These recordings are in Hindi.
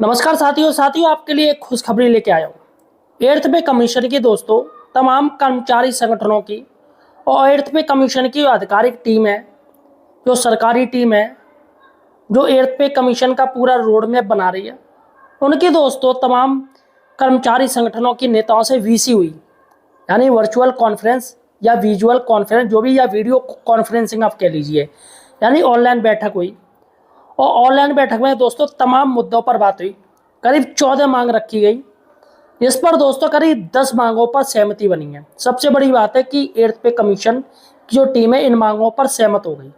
नमस्कार साथियों आपके लिए एक खुशखबरी लेके आया हूँ। एर्थ पे कमीशन की दोस्तों तमाम कर्मचारी संगठनों की और एर्थ पे कमीशन की आधिकारिक टीम है, जो सरकारी टीम है, जो एर्थ पे कमीशन का पूरा रोड मैप बना रही है, उनकी दोस्तों तमाम कर्मचारी संगठनों की नेताओं से वीसी हुई, यानी वर्चुअल कॉन्फ्रेंस या विजुअल कॉन्फ्रेंस, जो भी, या वीडियो कॉन्फ्रेंसिंग आप कह लीजिए, यानी ऑनलाइन बैठक हुई। और ऑनलाइन बैठक में दोस्तों तमाम मुद्दों पर बात हुई। करीब 14 मांग रखी गई। इस पर दोस्तों करीब 10 मांगों पर सहमति बनी है। सबसे बड़ी बात है कि एर्थ पे कमीशन की जो टीम है इन मांगों पर सहमत हो गई।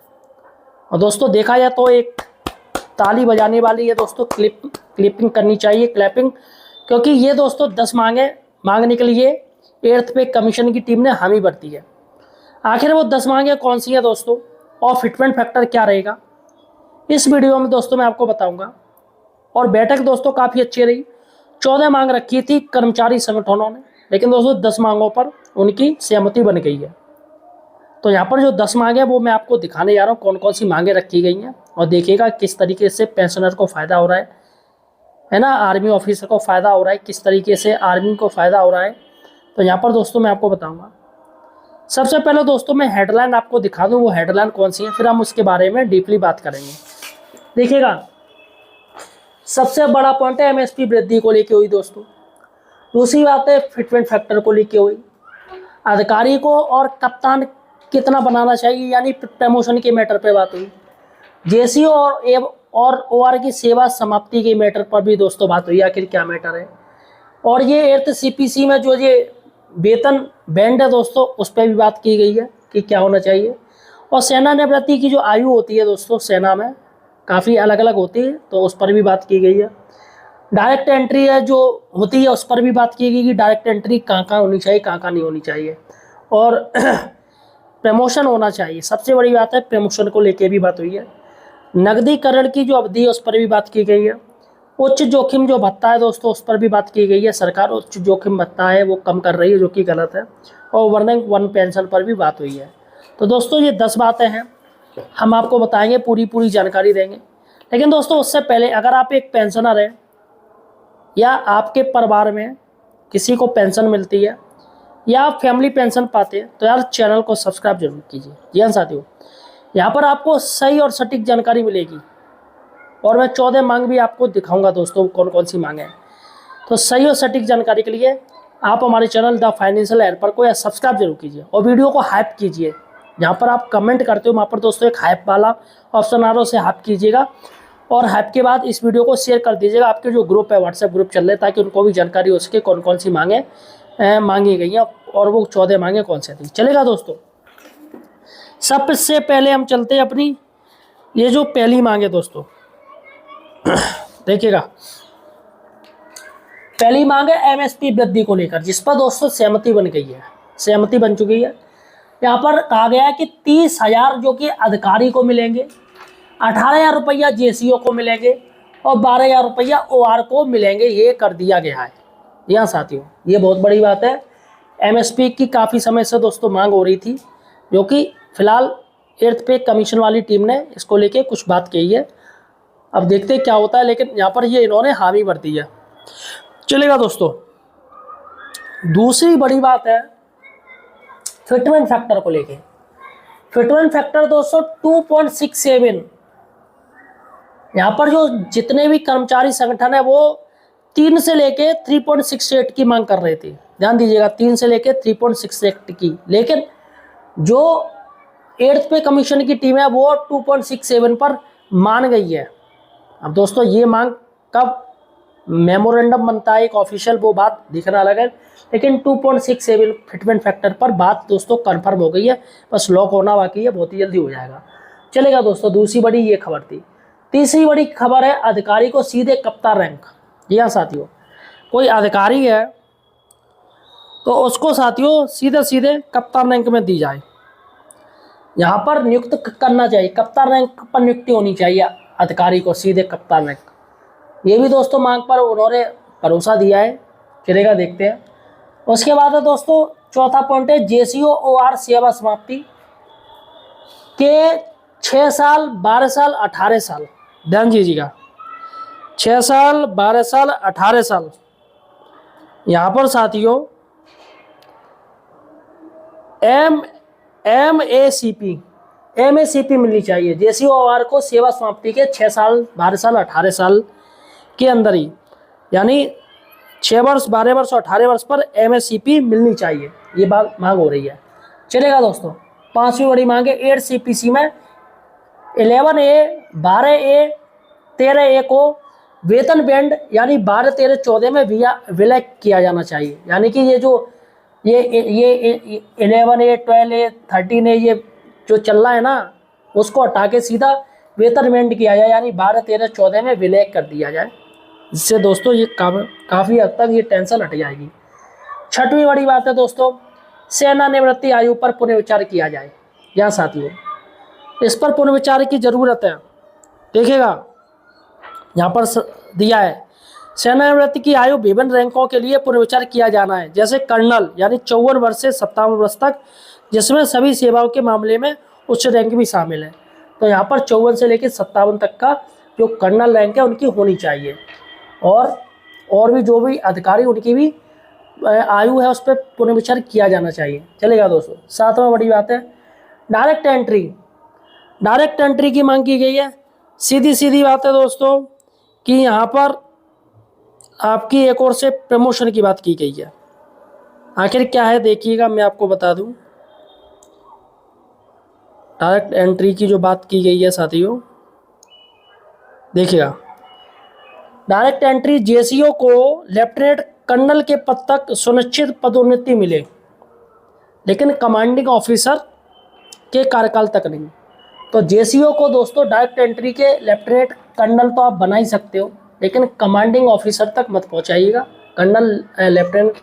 और दोस्तों देखा जाए तो एक ताली बजाने वाली है दोस्तों, क्लिपिंग करनी चाहिए, क्लैपिंग, क्योंकि ये दोस्तों 10 मांगने के लिए एर्थ पे कमीशन की टीम ने हामी भरती है। आखिर वो 10 मांगे कौन सी है दोस्तों, और फिटमेंट फैक्टर क्या रहेगा, इस वीडियो में दोस्तों मैं आपको बताऊंगा। और बैठक दोस्तों काफ़ी अच्छी रही। 14 मांग रखी थी कर्मचारी संगठनों ने, लेकिन दोस्तों 10 मांगों पर उनकी सहमति बन गई है। तो यहाँ पर जो 10 मांगे हैं वो मैं आपको दिखाने जा रहा हूँ कौन कौन सी मांगे रखी गई हैं, और देखिएगा किस तरीके से पेंशनर को फ़ायदा हो रहा है ना, आर्मी ऑफिसर को फ़ायदा हो रहा है, किस तरीके से आर्मी को फ़ायदा हो रहा है। तो यहाँ पर दोस्तों मैं आपको बताऊँगा। सबसे पहले दोस्तों मैं हेडलाइन आपको दिखा दूँ, वो हेडलाइन कौन सी है, फिर हम उसके बारे में डीपली बात करेंगे। देखिएगा, सबसे बड़ा पॉइंट है एमएसपी वृद्धि को लेके हुई दोस्तों। दूसरी बात है फिटमेंट फैक्टर को लेके हुई। अधिकारी को और कप्तान कितना बनाना चाहिए, यानी प्रमोशन के मैटर पे बात हुई। जेसीओ और ओआर की सेवा समाप्ति के मैटर पर भी दोस्तों बात हुई, आखिर क्या मैटर है। और ये एर्थ सीपीसी में जो ये वेतन बैंड है दोस्तों, उस पर भी बात की गई है कि क्या होना चाहिए। और सेना निवृत्ति की जो आयु होती है दोस्तों, सेना में काफ़ी अलग अलग होती है, तो उस पर भी बात की गई है। डायरेक्ट एंट्री है जो होती है, उस पर भी बात की गई कि डायरेक्ट एंट्री कहाँ कहाँ होनी चाहिए, कहाँ कहाँ नहीं होनी चाहिए। और प्रमोशन होना चाहिए, सबसे बड़ी बात है प्रमोशन को लेके भी बात हुई है। नकदीकरण की जो अवधि है उस पर भी बात की गई है। उच्च जोखिम जो भत्ता है दोस्तों, उस पर भी बात की गई है। सरकार उच्च जोखिम भत्ता है वो कम कर रही है, जो कि गलत है। और वर्निंग वन पेंशन पर भी बात हुई है। तो दोस्तों ये 10 बातें हैं, हम आपको बताएंगे, पूरी जानकारी देंगे। लेकिन दोस्तों उससे पहले, अगर आप एक पेंशनर हैं या आपके परिवार में किसी को पेंशन मिलती है या आप फैमिली पेंशन पाते हैं, तो यार चैनल को सब्सक्राइब जरूर कीजिए। जी हाँ साथियों, यहाँ पर आपको सही और सटीक जानकारी मिलेगी। और मैं 14 मांग भी आपको दिखाऊंगा दोस्तों, कौन कौन सी मांगे हैं। तो सही और सटीक जानकारी के लिए आप हमारे चैनल द फाइनेंशियल हेल्पर को या सब्सक्राइब जरूर कीजिए, और वीडियो को हाइप कीजिए। जहाँ पर आप कमेंट करते हो वहाँ पर दोस्तों एक हाइप वाला ऑप्शन आ रहा है, उसे हाइप कीजिएगा। और हाइप के बाद इस वीडियो को शेयर कर दीजिएगा। आपके जो ग्रुप है, व्हाट्सएप ग्रुप चल रहे हैं, ताकि उनको भी जानकारी हो सके कौन कौन सी मांगे मांगी गई हैं, और वो 14 मांगे कौन से थी। चलेगा दोस्तों, सबसे पहले हम चलते हैं अपनी ये जो पहली मांग है दोस्तों। देखिएगा, पहली मांग है एमएसपी वृद्धि को लेकर, जिस पर दोस्तों सहमति बन गई है, सहमति बन चुकी है। यहाँ पर कहा गया है कि 30,000 जो कि अधिकारी को मिलेंगे, 18,000 रुपया जेसीओ को मिलेंगे, और 12,000 रुपया ओआर को मिलेंगे, ये कर दिया गया है। जी हाँ साथियों, ये बहुत बड़ी बात है। एमएसपी की काफ़ी समय से दोस्तों मांग हो रही थी, जो कि फिलहाल एर्थ पे कमीशन वाली टीम ने इसको लेके कुछ बात कही है। अब देखते हैं क्या होता है, लेकिन यहाँ पर ये इन्होंने हामी भर दी है। चलेगा दोस्तों, दूसरी बड़ी बात है फिटमेंट फैक्टर को लेके। फिटमेंट फैक्टर दोस्तों 2.67। यहाँ पर जो जितने भी कर्मचारी संगठन है वो 3 से लेके 3.68 की मांग कर रहे थे। ध्यान दीजिएगा, 3 से लेके 3.68 की, लेकिन जो एर्थ पे कमीशन की टीम है वो 2.67 पर मान गई है। अब दोस्तों ये मांग कब मेमोरेंडम बनता है एक ऑफिशियल, वो बात दिखना अलग है, लेकिन 2.67 फिटमेंट फैक्टर पर बात दोस्तों कंफर्म हो गई है। बस लॉक होना बाकी है, बहुत ही जल्दी हो जाएगा। चलेगा दोस्तों, दूसरी बड़ी ये खबर थी। तीसरी बड़ी खबर है अधिकारी को सीधे कप्तान रैंक। जी हाँ साथियों, कोई अधिकारी है तो उसको साथियों सीधे सीधे कप्तान रैंक में दी जाए। यहाँ पर नियुक्त करना चाहिए, कप्तान रैंक पर नियुक्ति होनी चाहिए अधिकारी को, सीधे कप्तान रैंक। ये भी दोस्तों मांग पर उन्होंने भरोसा दिया है। चलेगा, देखते हैं। उसके बाद है दोस्तों चौथा पॉइंट है जेसीओ ओआर सेवा समाप्ति के 6 साल, 12 साल, 18 साल। ध्यान दीजिएगा, 6 साल, 12 साल, 18 साल। यहाँ पर साथियों एम ए सी पी मिलनी चाहिए। JCOR को सेवा समाप्ति के 6 साल, 12 साल, 18 साल के अंदर ही, यानी 6 वर्ष, 12 वर्ष और 18 वर्ष पर MSCP मिलनी चाहिए, ये बात मांग हो रही है। चलेगा दोस्तों। 5वीं बड़ी मांग है 8 CPC में 11A, 12A, 13A को वेतन बैंड यानी 12, 13, 14 में विलय किया जाना चाहिए। यानी कि ये जो ये 11A, 12A, 13A ये जो चल रहा है ना, उसको हटा के सीधा वेतन बैंड किया जाए, यानी 12, 13, 14 में विलय कर दिया जाए। जिससे दोस्तों ये काफ़ी हद तक ये टेंशन हट जाएगी। 6वीं बड़ी बात है दोस्तों, सेवानिवृत्ति आयु पर पुनर्विचार किया जाए। यहाँ साथियों इस पर पुनर्विचार की ज़रूरत है। देखिएगा यहाँ पर दिया है, सेवानिवृत्ति की आयु विभिन्न रैंकों के लिए पुनर्विचार किया जाना है। जैसे कर्नल यानी 54 वर्ष से 57 वर्ष तक, जिसमें सभी सेवाओं के मामले में उच्च रैंक भी शामिल है। तो यहाँ पर 54 से लेकर 57 तक का जो कर्नल रैंक है उनकी होनी चाहिए। और भी जो भी अधिकारी उनकी भी आयु है उस पर पुनर्विचार किया जाना चाहिए। चलेगा दोस्तों। 7वां बड़ी बात है डायरेक्ट एंट्री की मांग की गई है। सीधी बात है दोस्तों कि यहाँ पर आपकी एक और से प्रमोशन की बात की गई है। आखिर क्या है देखिएगा, मैं आपको बता दूं। डायरेक्ट एंट्री की जो बात की गई है साथियों, देखिएगा डायरेक्ट एंट्री JCO को लेफ्टिनेंट कर्नल के पद तक सुनिश्चित पदोन्नति मिले, लेकिन कमांडिंग ऑफिसर के कार्यकाल तक नहीं। तो JCO को दोस्तों डायरेक्ट एंट्री के लेफ्टिनेंट कर्नल तो आप बना ही सकते हो, लेकिन कमांडिंग ऑफिसर तक मत पहुंचाइएगा। लेफ्टिनेंट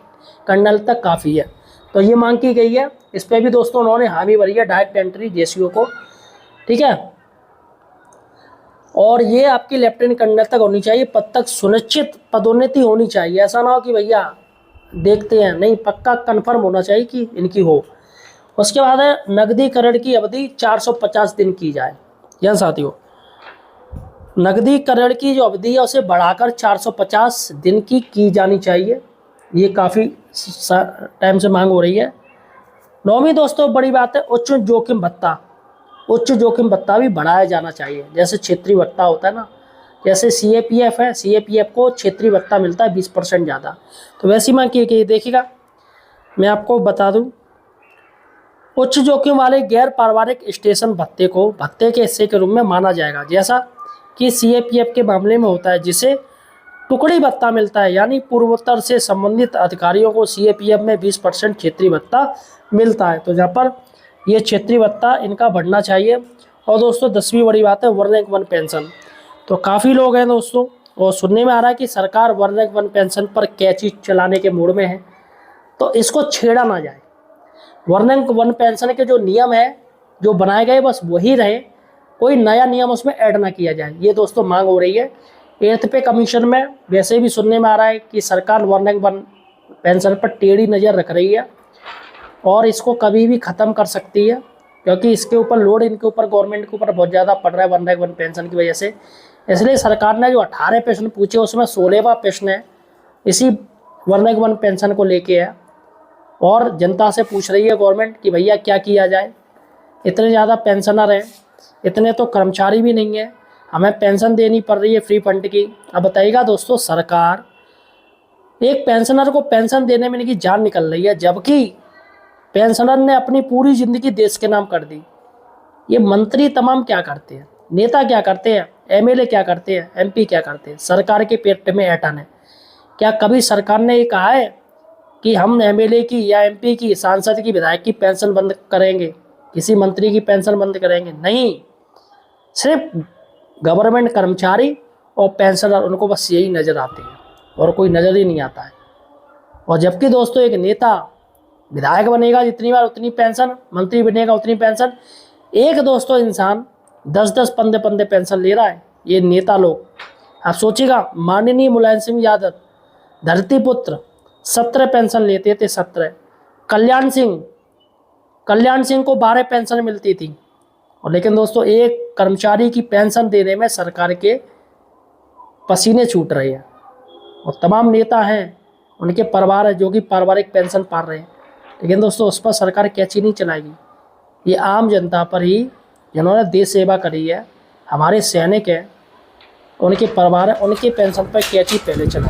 कर्नल तक काफ़ी है। तो ये मांग की गई है। इस पर भी दोस्तों उन्होंने हामी भरी है, डायरेक्ट एंट्री JCO को, ठीक है। और ये आपकी लेफ्टिनेंट कर्नल तक होनी चाहिए, पद तक सुनिश्चित पदोन्नति होनी चाहिए। ऐसा ना हो कि भैया देखते हैं, नहीं, पक्का कन्फर्म होना चाहिए कि इनकी हो। उसके बाद है नकदीकरण की अवधि 450 दिन की जाए। यह साथियों नकदीकरण की जो अवधि है उसे बढ़ाकर 450 दिन की जानी चाहिए। ये काफ़ी टाइम से मांग हो रही है। 9वीं दोस्तों बड़ी बात है उच्च जोखिम भत्ता भी बढ़ाया जाना चाहिए। जैसे क्षेत्रीय भत्ता होता है ना, जैसे CAPF है, CAPF को क्षेत्रीय भत्ता मिलता है 20% ज़्यादा, तो वैसी मांग की गई। देखिएगा मैं आपको बता दूं, उच्च जोखिम वाले गैर पारिवारिक स्टेशन भत्ते को भत्ते के हिस्से के रूप में माना जाएगा, जैसा कि CAPF के मामले में होता है, जिसे टुकड़ी भत्ता मिलता है। यानी पूर्वोत्तर से संबंधित अधिकारियों को CAPF में 20% क्षेत्रीय भत्ता मिलता है। तो यहाँ पर ये क्षेत्रीय भत्ता इनका बढ़ना चाहिए। और दोस्तों 10वीं बड़ी बात है 1 रैंक 1 पेंशन। तो काफ़ी लोग हैं दोस्तों, और सुनने में आ रहा है कि सरकार 1 रैंक 1 पेंशन पर कैची चलाने के मूड में है, तो इसको छेड़ा ना जाए। 1 रैंक 1 पेंशन के जो नियम है जो बनाए गए बस वही रहे, कोई नया नियम उसमें ऐड ना किया जाए। ये दोस्तों मांग हो रही है। 8th पे कमीशन में वैसे भी सुनने में आ रहा है कि सरकार 1 रैंक 1 पेंशन पर टेढ़ी नज़र रख रही है और इसको कभी भी ख़त्म कर सकती है, क्योंकि इसके ऊपर लोड इनके ऊपर गवर्नमेंट के ऊपर बहुत ज़्यादा पड़ रहा है 1 रैंक 1 पेंशन की वजह से। इसलिए सरकार ने जो 18 प्रश्न पूछे उसमें 16वां प्रश्न है इसी 1 रैंक 1 पेंशन को लेके है, और जनता से पूछ रही है गवर्नमेंट कि भैया क्या किया जाए। इतने ज़्यादा पेंशनर हैं, इतने तो कर्मचारी भी नहीं है, हमें पेंशन देनी पड़ रही है फ्री फंड की। अब बताइएगा दोस्तों, सरकार एक पेंशनर को पेंशन देने में इनकी जान निकल रही है, जबकि पेंशनर ने अपनी पूरी ज़िंदगी देश के नाम कर दी। ये मंत्री तमाम क्या करते हैं, नेता क्या करते हैं, MLA क्या करते हैं, MP क्या करते हैं, सरकार के पेट में ऐंठन है। क्या कभी सरकार ने ये कहा है कि हम MLA की या MP की, सांसद की, विधायक की पेंशन बंद करेंगे, किसी मंत्री की पेंशन बंद करेंगे? नहीं, सिर्फ गवर्नमेंट कर्मचारी और पेंशनर, उनको बस यही नज़र आते हैं और कोई नज़र ही नहीं आता है। और जबकि दोस्तों एक नेता विधायक बनेगा जितनी बार उतनी पेंशन, मंत्री बनेगा उतनी पेंशन। एक दोस्तों इंसान 10-10, 15-15 पेंशन ले रहा है, ये नेता लोग। आप सोचिएगा, माननीय मुलायम सिंह यादव धरती पुत्र 17 पेंशन लेते थे, 17। कल्याण सिंह को 12 पेंशन मिलती थी। और लेकिन दोस्तों एक कर्मचारी की पेंशन देने में सरकार के पसीने छूट रहे हैं। और तमाम नेता हैं, उनके परिवार है जो कि पारिवारिक पेंशन पा रहे हैं, लेकिन दोस्तों उस पर सरकार कैची नहीं चलाएगी। ये आम जनता पर ही, जिन्होंने देश सेवा करी है, हमारे सैनिक हैं, उनके परिवार, उनके पेंशन पर कैची पहले चलाएगी।